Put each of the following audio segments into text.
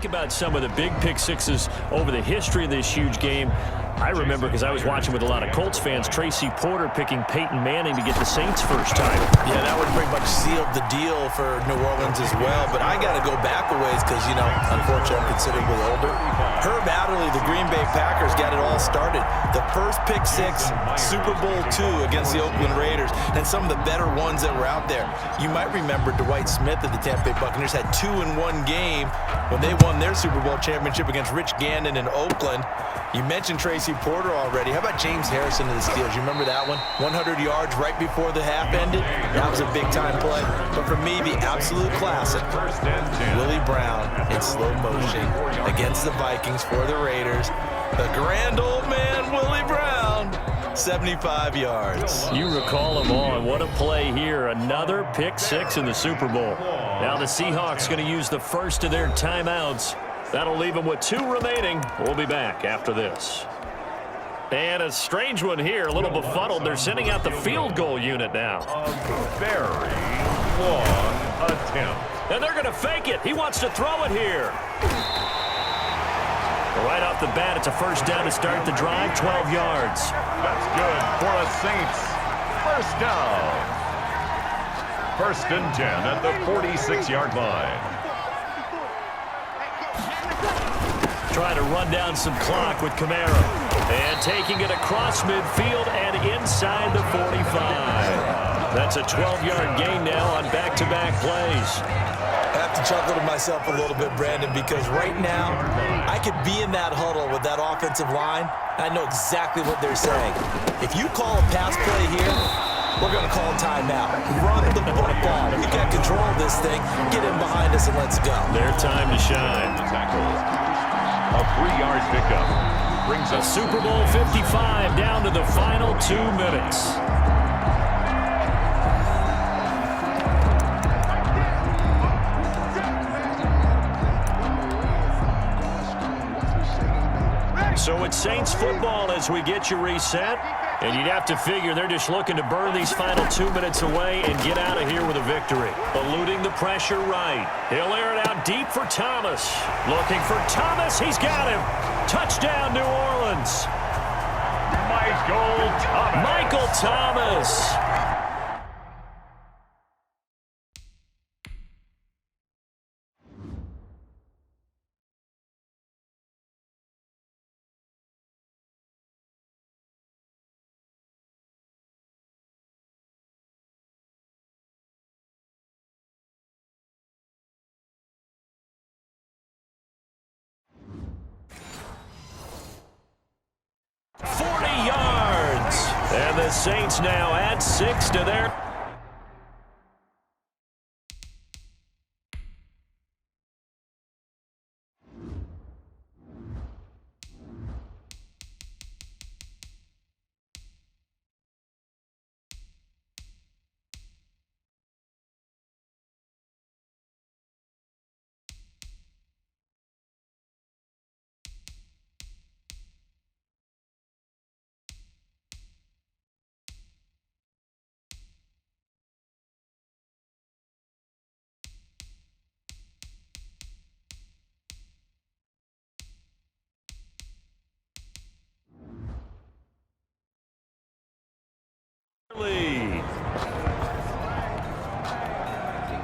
think about some of the big pick sixes over the history of this huge game, I remember, because I was watching with a lot of Colts fans, Tracy Porter picking Peyton Manning to get the Saints' first title. Yeah, that would pretty much seal the deal for New Orleans as well. But I got to go back a ways because, you know, unfortunately I'm considerably older. Herb Adderley, the Green Bay Packers, got it all started. The first pick six, Super Bowl II against the Oakland Raiders, and some of the better ones that were out there. You might remember Dwight Smith of the Tampa Bay Buccaneers had 2 in one game when they won their Super Bowl championship against Rich Gannon in Oakland. You mentioned Tracy Porter already. How about James Harrison of the Steelers? You remember that one? 100 yards right before the half ended? That was a big-time play. But for me, the absolute classic, Willie Brown in slow motion against the Vikings for the Raiders. The grand old man, Willie Brown, 75 yards. You recall them all, and what a play here. Another pick six in the Super Bowl. Now the Seahawks going to use the first of their timeouts. That'll leave them with 2 remaining. We'll be back after this. And a strange one here, a little befuddled. They're sending out the field goal unit now. A very long attempt. And they're going to fake it. He wants to throw it here. Right off the bat, it's a first down to start the drive, 12 yards. That's good for a Saints first down. 1st and 10 at the 46-yard line. Trying to run down some clock with Kamara. And taking it across midfield and inside the 45. That's a 12-yard gain now on back-to-back plays. I have to chuckle to myself a little bit, Brandon, because right now I could be in that huddle with that offensive line. I know exactly what they're saying. If you call a pass play here, we're going to call timeout. Run the football. We got control of this thing. Get in behind us and let's go. Their time to shine. A 3-yard pickup brings a Super Bowl 55 down to the final 2 minutes. So it's Saints football as we get you reset. And you'd have to figure they're just looking to burn these final 2 minutes away and get out of here with a victory. Eluding the pressure right. He'll air it out deep for Thomas. Looking for Thomas. He's got him. Touchdown, New Orleans. Michael Thomas. And the Saints now add 6 to their...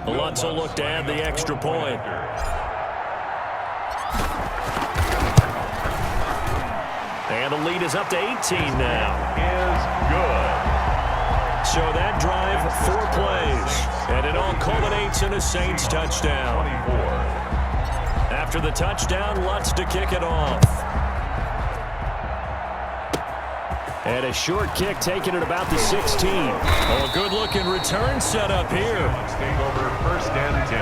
Lutz will look to add the extra point. And the lead is up to 18 now. Is good. So that drive, 4 plays. And it all culminates in a Saints touchdown. 24. After the touchdown, Lutz to kick it off. And a short kick taken at about the 16. Oh, a good-looking return set up here. Take over 1st and 10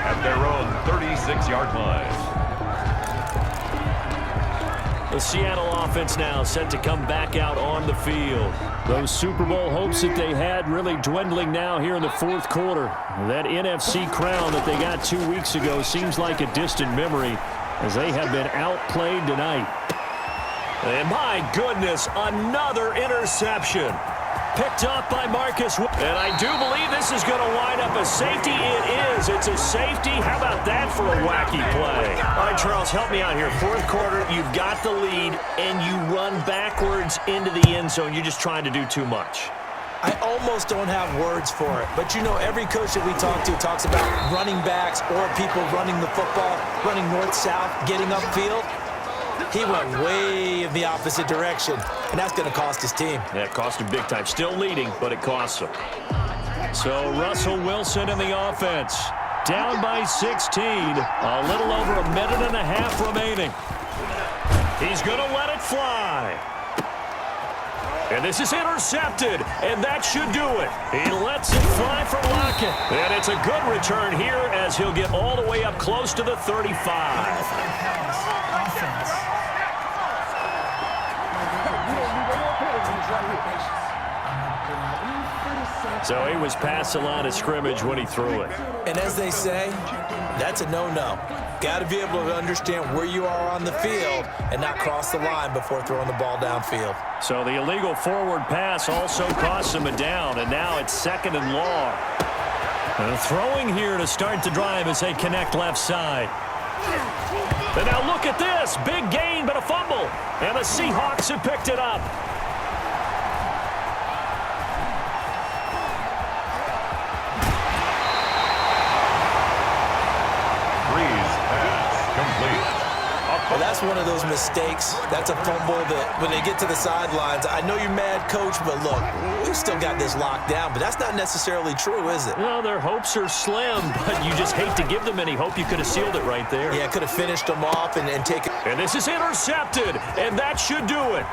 at their own 36-yard line. The Seattle offense now set to come back out on the field. Those Super Bowl hopes that they had really dwindling now here in the 4th quarter. That NFC crown that they got 2 weeks ago seems like a distant memory as they have been outplayed tonight. And my goodness, another interception. picked up by Marcus. And I do believe this is going to wind up a safety. It is. It's a safety. How about that for a wacky play? All right, Charles, help me out here. Fourth quarter, you've got the lead, and you run backwards into the end zone. You're just trying to do too much. I almost don't have words for it. But, you know, every coach that we talk to talks about running backs or people running the football, running north-south, getting upfield. He went way in the opposite direction, and that's going to cost his team. Yeah, it cost him big time. Still leading, but it costs him. So Russell Wilson in the offense. Down by 16. A little over a minute and a half remaining. He's going to let it fly. And this is intercepted, and that should do it. He lets it fly for Lockett. And it's a good return here as he'll get all the way up close to the 35. So he was past the line of scrimmage when he threw it. And as they say, that's a no-no. Got to be able to understand where you are on the field and not cross the line before throwing the ball downfield. So the illegal forward pass also costs him a down, and now it's 2nd and long. And throwing here to start the drive as they connect left side. And now look at this. Big gain, but a fumble. And the Seahawks have picked it up. Well, that's one of those mistakes. That's a fumble that when they get to the sidelines, I know you're mad, coach, but look, we've still got this locked down. But that's not necessarily true, is it? Well, their hopes are slim, but you just hate to give them any hope. You could have sealed it right there. Yeah, could have finished them off and taken. And this is intercepted, and that should do it.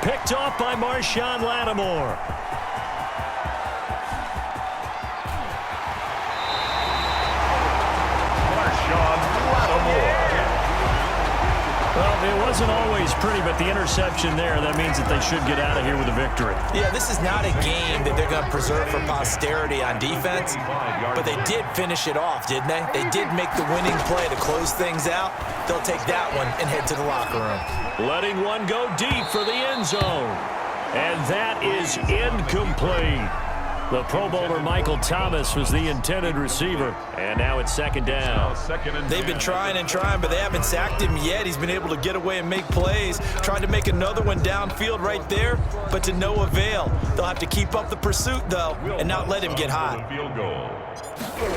Picked off by Marshawn Lattimore. Well, it wasn't always pretty, but the interception there, that means that they should get out of here with a victory. Yeah, this is not a game that they're going to preserve for posterity on defense, but they did finish it off, didn't they? They did make the winning play to close things out. They'll take that one and head to the locker room. Letting one go deep for the end zone. And that is incomplete. The Pro Bowler Michael Thomas was the intended receiver. And now it's 2nd down. They've been trying and trying, but they haven't sacked him yet. He's been able to get away and make plays. Tried to make another one downfield right there, but to no avail. They'll have to keep up the pursuit, though, and not let him get hot. Field goal.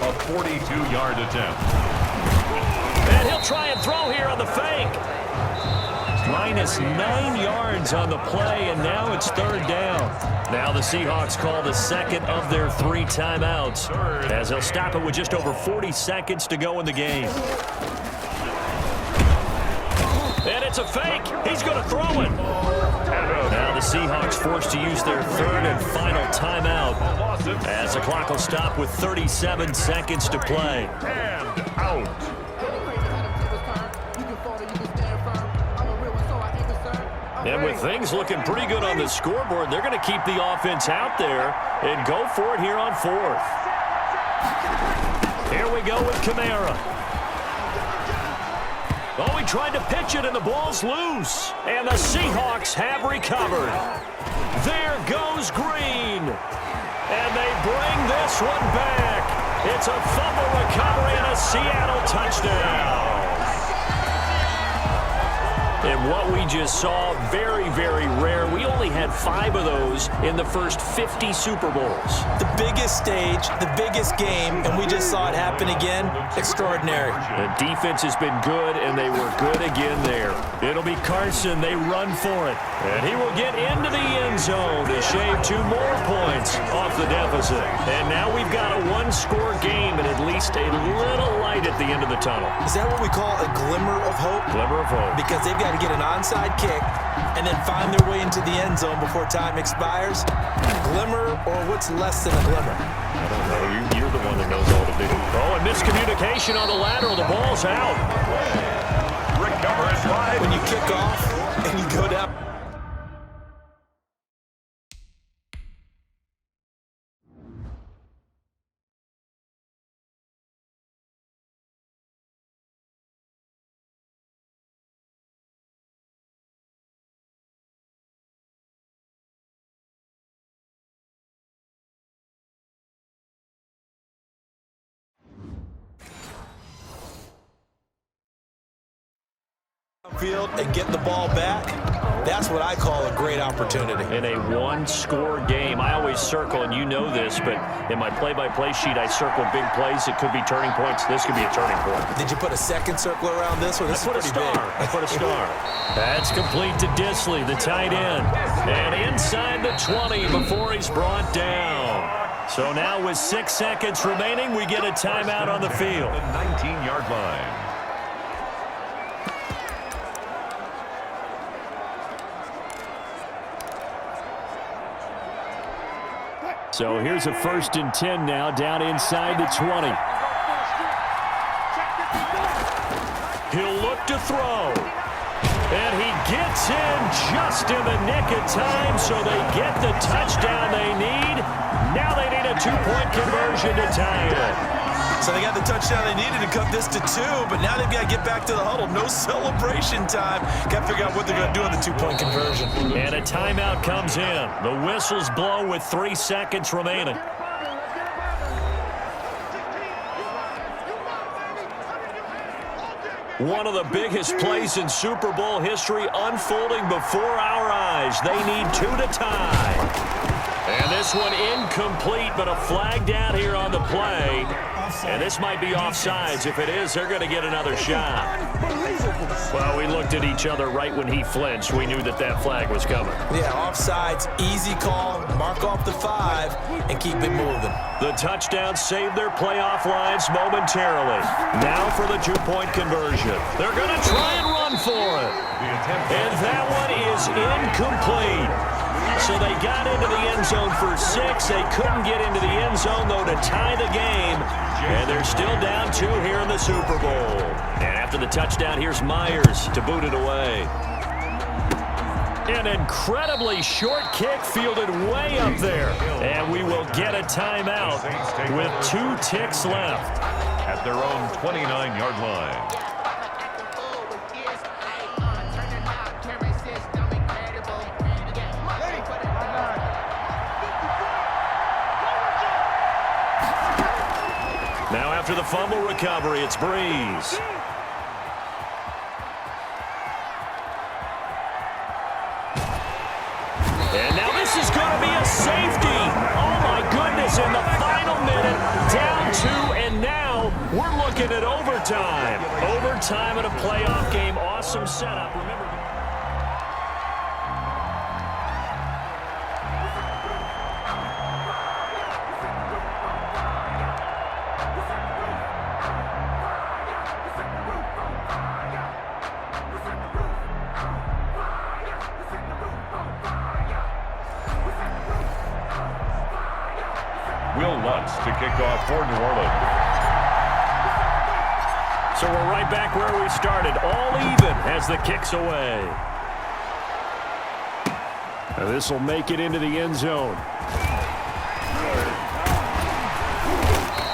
A 42-yard attempt. And he'll try and throw here on the fake. Minus 9 yards on the play, and now it's 3rd down. Now the Seahawks call the 2nd of their 3 timeouts as they'll stop it with just over 40 seconds to go in the game. And it's a fake. He's going to throw it. Now the Seahawks forced to use their 3rd and final timeout as the clock will stop with 37 seconds to play. And out. And with things looking pretty good on the scoreboard, they're going to keep the offense out there and go for it here on 4th. Here we go with Kamara. Oh, he tried to pitch it, and the ball's loose. And the Seahawks have recovered. There goes Green. And they bring this one back. It's a fumble recovery and a Seattle touchdown. And what we just saw, very, very rare. We only had 5 of those in the first 50 Super Bowls. The biggest stage, the biggest game, and we just saw it happen again. Extraordinary. The defense has been good, and they were good again there. It'll be Carson. They run for it. And he will get into the end zone to shave 2 more points off the deficit. And now we've got a 1-score game and at least a little light at the end of the tunnel. Is that what we call a glimmer of hope? Glimmer of hope. Because they've got to get an onside kick and then find their way into the end zone before time expires. Glimmer, or what's less than a glimmer? I don't know. You're the one that knows all the big. Oh, and miscommunication on the lateral. The ball's out. Recover and drive. When you kick off and you go down. field and get the ball back, that's what I call a great opportunity. In a one-score game, I always circle, and you know this, but in my play-by-play sheet, I circle big plays. It could be turning points. This could be a turning point. Did you put a second circle around this one? This is pretty big. I put a star. That's complete to Disley, the tight end. And inside the 20 before he's brought down. So now with 6 seconds remaining, we get a timeout on the field. The 19-yard line. So here's a 1st and 10 now, down inside the 20. He'll look to throw. And he gets in just in the nick of time, so they get the touchdown they need. Now they need a 2-point conversion to tie it. So they got the touchdown they needed to cut this to 2, but now they've got to get back to the huddle. No celebration time. Got to figure out what they're going to do on the 2-point conversion. And a timeout comes in. The whistles blow with 3 seconds remaining. One of the biggest plays in Super Bowl history unfolding before our eyes. They need 2 to tie. And this one incomplete, but a flag down here on the play. And this might be offsides. If it is, they're going to get another shot. Well, we looked at each other right when he flinched. We knew that that flag was coming. Yeah, offsides, easy call, mark off the 5, and keep it moving. The touchdown saved their playoff lines momentarily. Now for the 2-point conversion. They're going to try and run for it. And that one is incomplete. So they got into the end zone for 6. They couldn't get into the end zone, though, to tie the game. And they're still down 2 here in the Super Bowl. And after the touchdown, here's Myers to boot it away. An incredibly short kick fielded way up there. And we will get a timeout with 2 ticks left. At their own 29-yard line. Now after the fumble recovery, it's Breeze. And now this is going to be a safety. Oh, my goodness, in the final minute, down 2, and now we're looking at overtime. Overtime in a playoff game. Awesome setup. Remember. To kick off for New Orleans. So we're right back where we started, all even as the kick's away. This will make it into the end zone.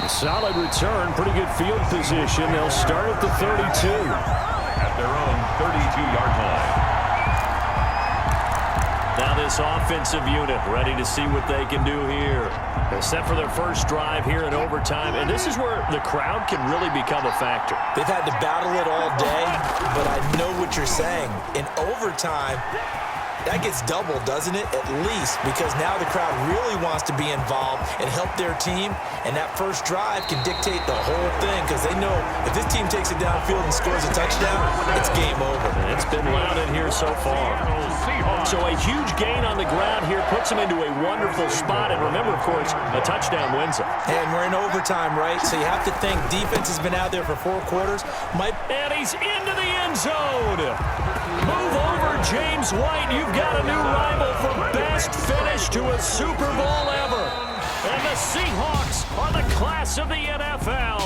A solid return, pretty good field position. They'll start at the 32. At their own 32-yard line. Now this offensive unit ready to see what they can do here. They're set for their first drive here in overtime, and this is where the crowd can really become a factor. They've had to battle it all day, but I know what you're saying. In overtime, that gets doubled, doesn't it? At least, because now the crowd really wants to be involved and help their team, and that first drive can dictate the whole thing because they know if this team takes it downfield and scores a touchdown, it's game over. It's been loud in here so far. So a huge gain on the ground here puts them into a wonderful spot. And remember, of course, a touchdown wins it. And we're in overtime, right? So you have to think defense has been out there for 4 quarters. And he's into the end zone. Move over, James White. You've got a new rival for best finish to a Super Bowl ever. And the Seahawks are the class of the NFL.